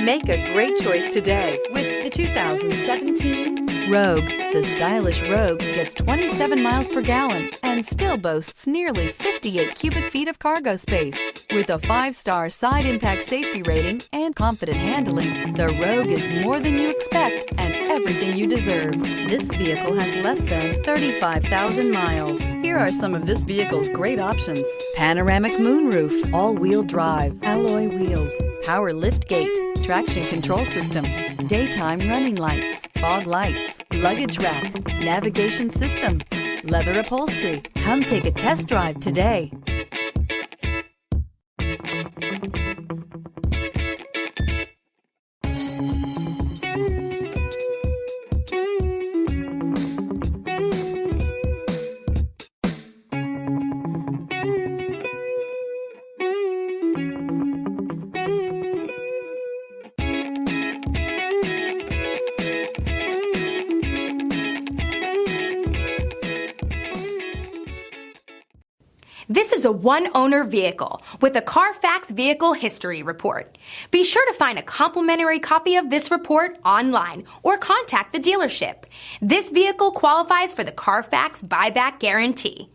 Make a great choice today with the 2017 Rogue. The stylish Rogue gets 27 miles per gallon and still boasts nearly 58 cubic feet of cargo space. With a 5-star side impact safety rating and confident handling, the Rogue is more than you expect and everything you deserve. This vehicle has less than 35,000 miles. Here are some of this vehicle's great options: panoramic moonroof, all-wheel drive, alloy wheels, power liftgate, traction control system, daytime running lights, fog lights, luggage rack, navigation system, leather upholstery. Come take a test drive today. This is a one-owner vehicle with a Carfax Vehicle History Report. Be sure to find a complimentary copy of this report online or contact the dealership. This vehicle qualifies for the Carfax Buyback Guarantee.